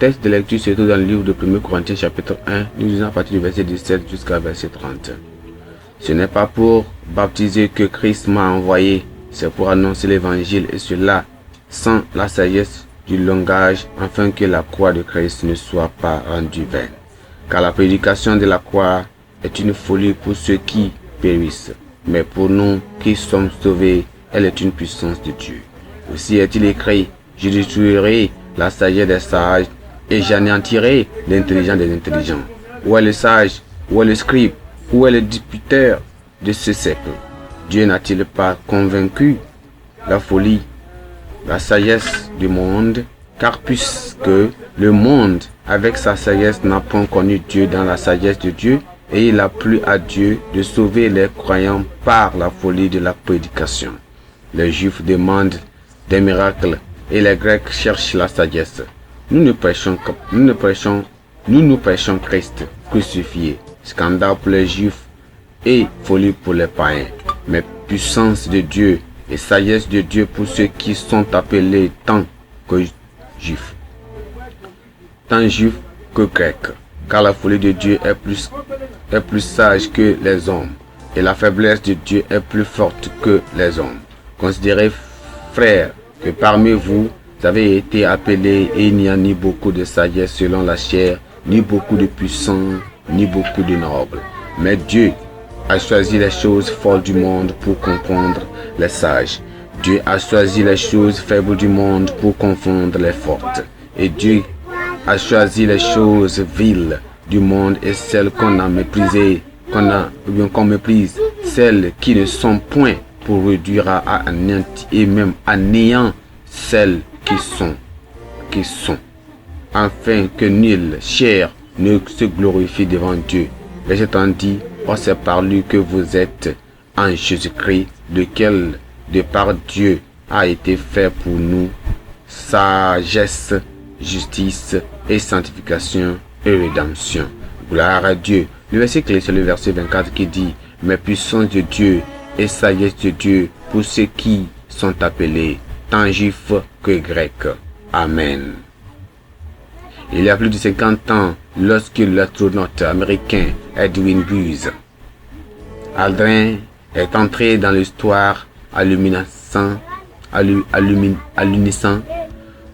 texte de lecture se trouve dans le livre de 1 Corinthiens chapitre 1, nous lisons à partir du verset 17 jusqu'à verset 30. Ce n'est pas pour baptiser que Christ m'a envoyé, c'est pour annoncer l'évangile, et cela sans la sagesse du langage, afin que la croix de Christ ne soit pas rendue vaine. Car la prédication de la croix est une folie pour ceux qui périssent, mais pour nous qui sommes sauvés, elle est une puissance de Dieu. Aussi est-il écrit, je détruirai la sagesse des sages et j'anéantirai l'intelligence des intelligents. Où est le sage? Où est le scribe? Où est le disputeur de ce siècle? Dieu n'a-t-il pas convaincu la folie, la sagesse du monde? Car puisque le monde, avec sa sagesse, n'a point connu Dieu dans la sagesse de Dieu, et il a plu à Dieu de sauver les croyants par la folie de la prédication. Les Juifs demandent des miracles et les Grecs cherchent la sagesse. Nous prêchons Christ crucifié, scandale pour les Juifs et folie pour les païens, mais puissance de Dieu et sagesse de Dieu pour ceux qui sont appelés tant que Juifs, tant Juifs que Grecs, car la folie de Dieu est plus sage que les hommes, et la faiblesse de Dieu est plus forte que les hommes. Considérez, frères, que parmi vous avez été appelés, et il n'y a ni beaucoup de sagesse selon la chair, ni beaucoup de puissants, ni beaucoup de nobles. Mais Dieu a choisi les choses folles du monde pour confondre les sages. Dieu a choisi les choses faibles du monde pour confondre les fortes. Et Dieu a choisi les choses viles du monde et celles qu'on a méprisées, qu'on méprise, celles qui ne sont point, pour réduire à anéantir et même à néant celles qui sont, afin que nulle chair ne se glorifie devant Dieu. Les étant dit, on sait par lui que vous êtes en Jésus-Christ, lequel de par Dieu a été fait pour nous sagesse, justice et sanctification et rédemption. Gloire à Dieu. Le verset clé, c'est le verset 24 qui dit, mais puissance de Dieu et sagesse de Dieu pour ceux qui sont appelés, tant juifs que grecs. Amen. Il y a plus de 50 ans, lorsque l'astronaute américain Edwin Buzz Aldrin est entré dans l'histoire à l'unissant,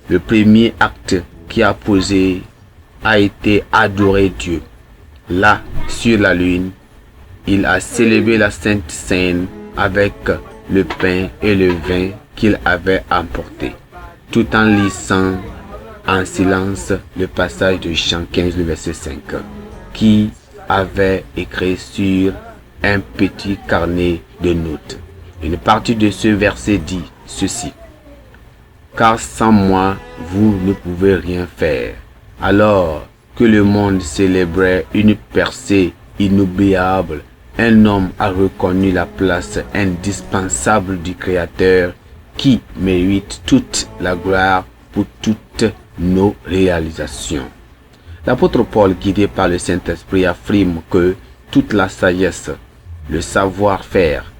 le premier acte qui a posé a été adorer Dieu. Là, sur la lune, il a célébré la Sainte Seine avec le pain et le vin qu'il avait emporté, tout en lisant en silence le passage de Jean 15, le verset 5, qui avait écrit sur un petit carnet de notes. Une partie de ce verset dit ceci: car sans moi, vous ne pouvez rien faire. Alors que le monde célébrait une percée inoubliable, un homme a reconnu la place indispensable du Créateur qui mérite toute la gloire pour toutes nos réalisations. L'apôtre Paul, guidé par le Saint-Esprit, affirme que toute la sagesse, le savoir-faire,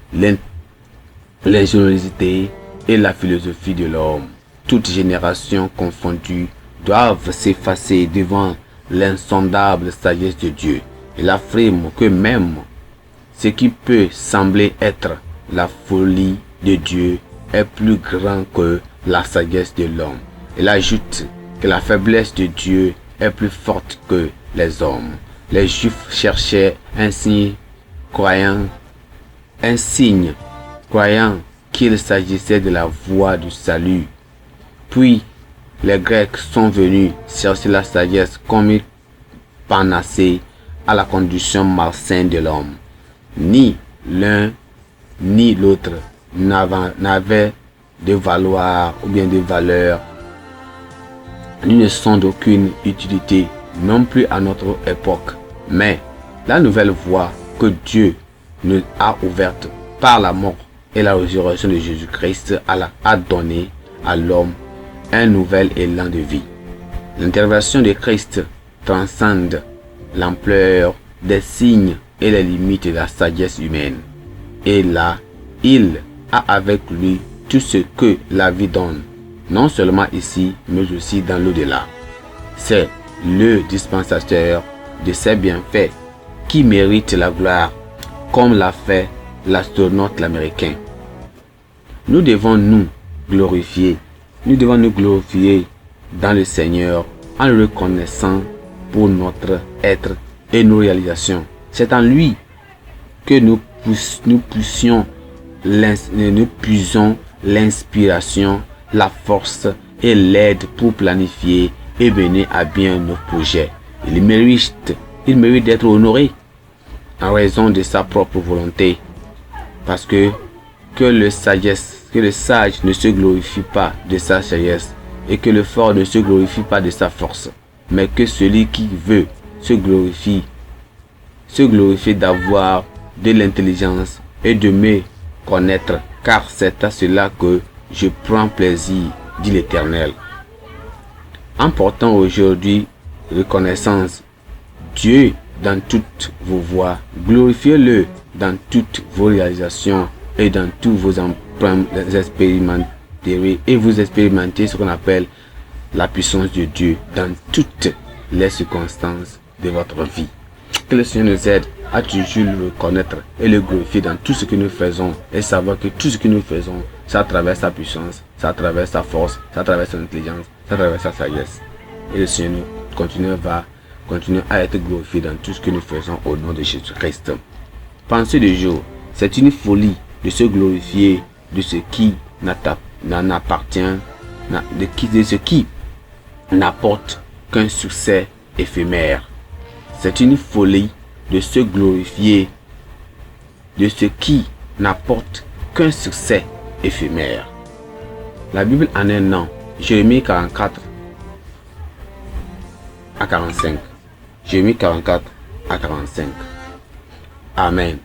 l'ingéniosité et la philosophie de l'homme, toutes générations confondues, doivent s'effacer devant l'insondable sagesse de Dieu. Il affirme que même ce qui peut sembler être la folie de Dieu est plus grand que la sagesse de l'homme. Il ajoute que la faiblesse de Dieu est plus forte que les hommes. Les Juifs cherchaient un signe croyant qu'il s'agissait de la voie du salut. Puis les Grecs sont venus chercher la sagesse comme une panacée à la condition malsaine de l'homme. Ni l'un ni l'autre n'avaient de valoir ou bien de valeur, ni ne sont d'aucune utilité non plus à notre époque. Mais la nouvelle voie que Dieu nous a ouverte par la mort et la résurrection de Jésus-Christ a donné à l'homme un nouvel élan de vie. L'intervention de Christ transcende l'ampleur des signes et les limites de la sagesse humaine. Et là, il a avec lui tout ce que la vie donne, non seulement ici, mais aussi dans l'au-delà. c'est le dispensateur de ses bienfaits qui mérite la gloire, comme l'a fait l'astronaute américain. Nous devons nous glorifier dans le Seigneur en le reconnaissant pour notre être et nos réalisations. C'est en lui que nous puisons l'inspiration, la force et l'aide pour planifier et mener à bien nos projets. Il mérite d'être honoré en raison de sa propre volonté, parce que le sage ne se glorifie pas de sa sagesse et que le fort ne se glorifie pas de sa force, mais que celui qui veut se glorifie d'avoir de l'intelligence et de me connaître, car c'est à cela que je prends plaisir, dit l'Éternel. En portant aujourd'hui reconnaissance, Dieu dans toutes vos voies, glorifiez-le dans toutes vos réalisations et dans tous vos expérimenterez et vous expérimentez ce qu'on appelle la puissance de Dieu dans toutes les circonstances de votre vie. Que le Seigneur nous aide à toujours le reconnaître et le glorifier dans tout ce que nous faisons et savoir que tout ce que nous faisons, ça traverse sa puissance, ça traverse sa force, ça traverse son intelligence, ça traverse sa sagesse. Et le Seigneur va continuer à être glorifié dans tout ce que nous faisons au nom de Jésus-Christ. Pensez de jour, c'est une folie de se glorifier de ce qui n'appartient, de ce qui n'apporte qu'un succès éphémère. C'est une folie de se glorifier de ce qui n'apporte qu'un succès éphémère. La Bible en un an, Jérémie 44 à 45. Jérémie 44 à 45. Amen.